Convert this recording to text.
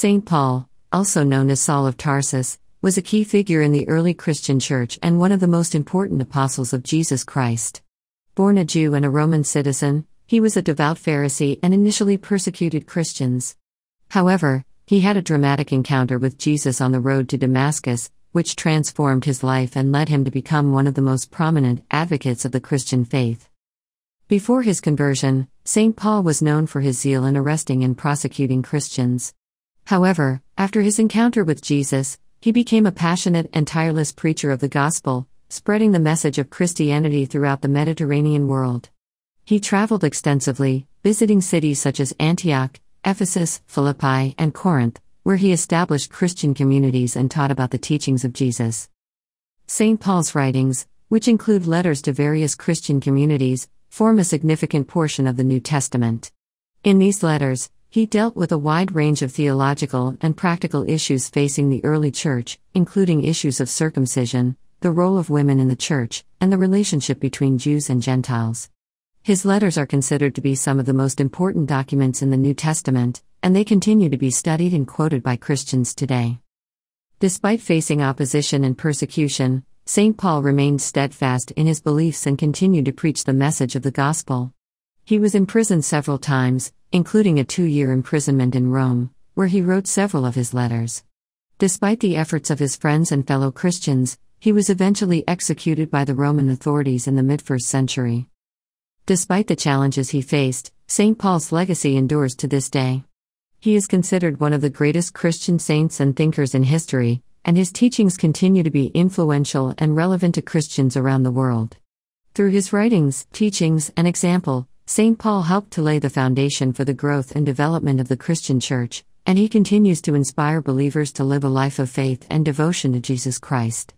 Saint Paul, also known as Saul of Tarsus, was a key figure in the early Christian church and one of the most important apostles of Jesus Christ. Born a Jew and a Roman citizen, he was a devout Pharisee and initially persecuted Christians. However, he had a dramatic encounter with Jesus on the road to Damascus, which transformed his life and led him to become one of the most prominent advocates of the Christian faith. Before his conversion, St. Paul was known for his zeal in arresting and prosecuting Christians. However, after his encounter with Jesus, he became a passionate and tireless preacher of the gospel, spreading the message of Christianity throughout the Mediterranean world. He traveled extensively, visiting cities such as Antioch, Ephesus, Philippi, and Corinth, where he established Christian communities and taught about the teachings of Jesus. St. Paul's writings, which include letters to various Christian communities, form a significant portion of the New Testament. In these letters, he dealt with a wide range of theological and practical issues facing the early church, including issues of circumcision, the role of women in the church, and the relationship between Jews and Gentiles. His letters are considered to be some of the most important documents in the New Testament, and they continue to be studied and quoted by Christians today. Despite facing opposition and persecution, St. Paul remained steadfast in his beliefs and continued to preach the message of the gospel. He was imprisoned several times, including a 2-year imprisonment in Rome, where he wrote several of his letters. Despite the efforts of his friends and fellow Christians, he was eventually executed by the Roman authorities in the mid-1st century. Despite the challenges he faced, St. Paul's legacy endures to this day. He is considered one of the greatest Christian saints and thinkers in history, and his teachings continue to be influential and relevant to Christians around the world. Through his writings, teachings, and example, St. Paul helped to lay the foundation for the growth and development of the Christian Church, and he continues to inspire believers to live a life of faith and devotion to Jesus Christ.